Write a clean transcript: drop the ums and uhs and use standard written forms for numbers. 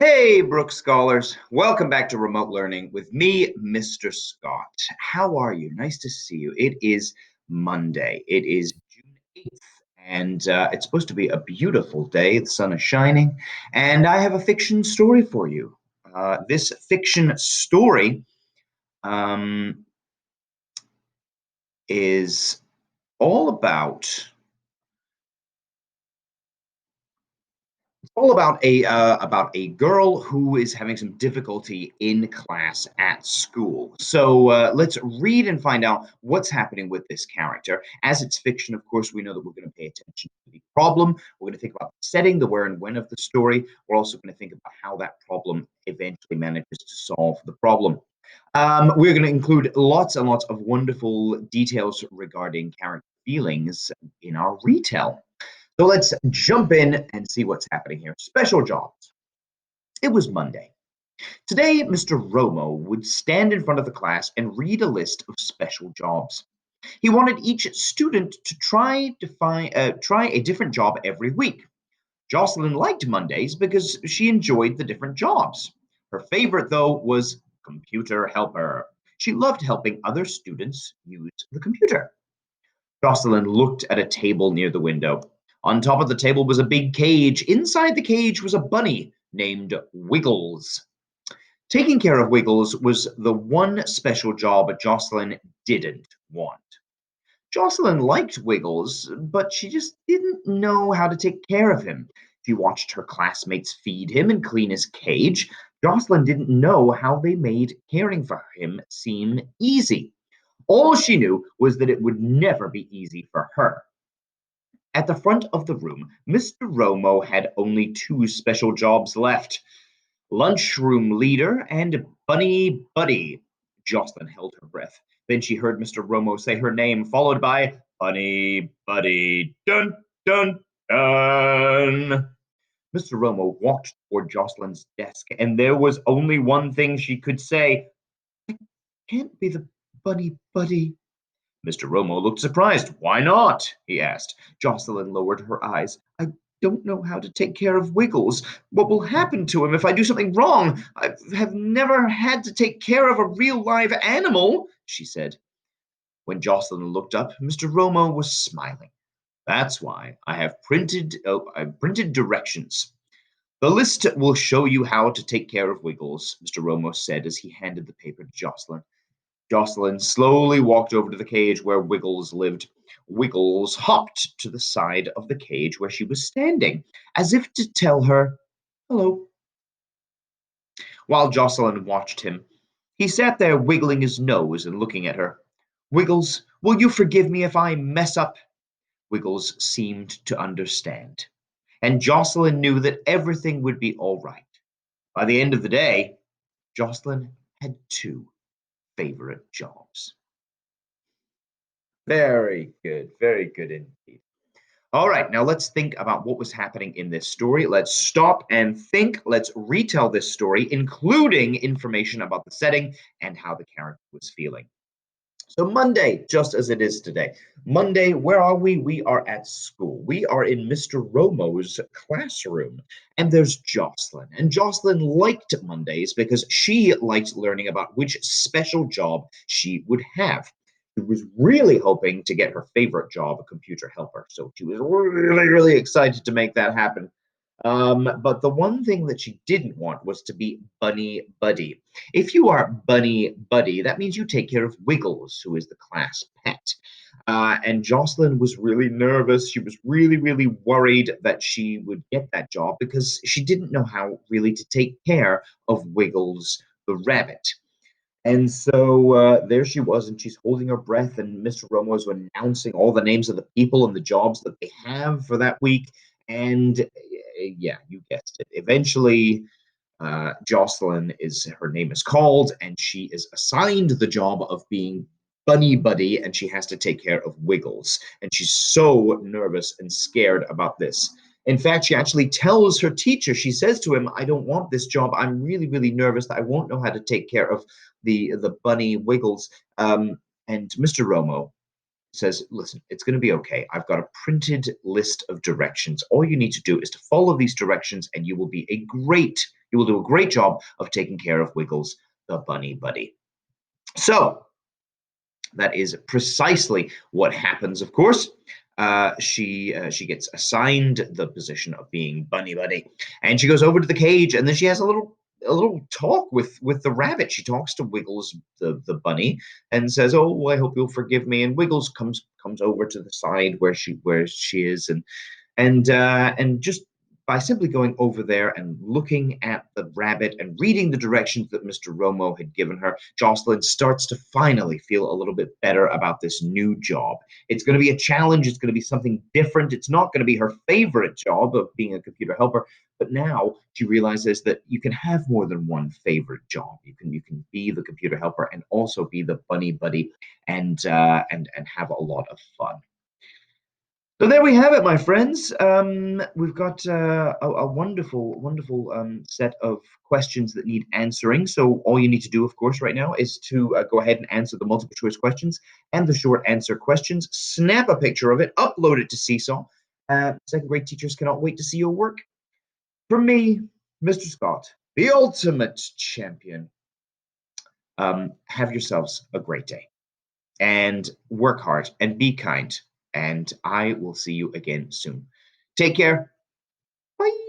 Hey, Brooks Scholars. Welcome back to Remote Learning with me, Mr. Scott. How are you? Nice to see you. It is Monday. It is June 8th, and it's supposed to be a beautiful day. The sun is shining, and I have a fiction story for you. This fiction story um, is all about about a girl who is having some difficulty in class at school. So let's read and find out what's happening with this character. As it's fiction, of course, we know that we're going to pay attention to the problem. We're going to think about the setting, the where and when of the story. We're also going to think about how that problem eventually manages to solve the problem. We're going to include lots and lots of wonderful details regarding character feelings in our retell. So let's jump in and see what's happening here. Special jobs. It was Monday. Today, Mr. Romo would stand in front of the class and read a list of special jobs. He wanted each student to try a different job every week. Jocelyn liked Mondays because she enjoyed the different jobs. Her favorite, though, was computer helper. She loved helping other students use the computer. Jocelyn looked at a table near the window. On top of the table was a big cage. Inside the cage was a bunny named Wiggles. Taking care of Wiggles was the one special job Jocelyn didn't want. Jocelyn liked Wiggles, but she just didn't know how to take care of him. She watched her classmates feed him and clean his cage. Jocelyn didn't know how they made caring for him seem easy. All she knew was that it would never be easy for her. At the front of the room, Mr. Romo had only two special jobs left: lunchroom leader and bunny buddy. Jocelyn held her breath. Then she heard Mr. Romo say her name, followed by bunny buddy. Dun dun dun. Mr. Romo walked toward Jocelyn's desk, and there was only one thing she could say. I can't be the bunny buddy. Mr. Romo looked surprised. Why not? He asked. Jocelyn lowered her eyes. I don't know how to take care of Wiggles. What will happen to him if I do something wrong? I have never had to take care of a real live animal, she said. When Jocelyn looked up, Mr. Romo was smiling. That's why I've printed directions. The list will show you how to take care of Wiggles, Mr. Romo said as he handed the paper to Jocelyn. Jocelyn slowly walked over to the cage where Wiggles lived. Wiggles hopped to the side of the cage where she was standing, as if to tell her, hello. While Jocelyn watched him, he sat there wiggling his nose and looking at her. Wiggles, will you forgive me if I mess up? Wiggles seemed to understand, and Jocelyn knew that everything would be all right. By the end of the day, Jocelyn had two favorite jobs. Very good indeed. All right, now let's think about what was happening in this story. Let's stop and think. Let's retell this story, including information about the setting and how the character was feeling. So, Monday, just as it is today. Monday, where are we? We are at school. We are in Mr. Romo's classroom, and there's Jocelyn. And Jocelyn liked Mondays because she liked learning about which special job she would have. She was really hoping to get her favorite job, a computer helper. So she was really, really excited to make that happen. But the one thing that she didn't want was to be Bunny Buddy. If you are Bunny Buddy, that means you take care of Wiggles, who is the class pet. And Jocelyn was really nervous. She was really, really worried that she would get that job because she didn't know how really to take care of Wiggles the rabbit. And so there she was, and she's holding her breath, and Mr. Romo is announcing all the names of the people and the jobs that they have for that week. And yeah, you guessed it. Eventually, Jocelyn is her name is called, and she is assigned the job of being Bunny Buddy, and she has to take care of Wiggles. And she's so nervous and scared about this. In fact, she actually tells her teacher, she says to him, I don't want this job. I'm really, really nervous that I won't know how to take care of the bunny Wiggles. And Mr. Romo says, listen, it's going to be okay. I've got a printed list of directions. All you need to do is to follow these directions and you will be He will do a great job of taking care of Wiggles, the bunny buddy. So that is precisely what happens, of course. She gets assigned the position of being bunny buddy, and she goes over to the cage, and then she has a little talk with the rabbit. She talks to Wiggles, the bunny, and says, "Oh, I hope you'll forgive me." And Wiggles comes over to the side where she is, and just by simply going over there and looking at the rabbit and reading the directions that Mr. Romo had given her, Jocelyn starts to finally feel a little bit better about this new job. It's going to be a challenge. It's going to be something different. It's not going to be her favorite job of being a computer helper, but now she realizes that you can have more than one favorite job. You can be the computer helper and also be the bunny buddy, and have a lot of fun. So there we have it, my friends. We've got a wonderful, wonderful set of questions that need answering. So all you need to do, of course, right now is to go ahead and answer the multiple choice questions and the short answer questions. Snap a picture of it, upload it to Seesaw. Second grade teachers cannot wait to see your work. From me, Mr. Scott, the ultimate champion. Have yourselves a great day and work hard and be kind. And I will see you again soon. Take care. Bye.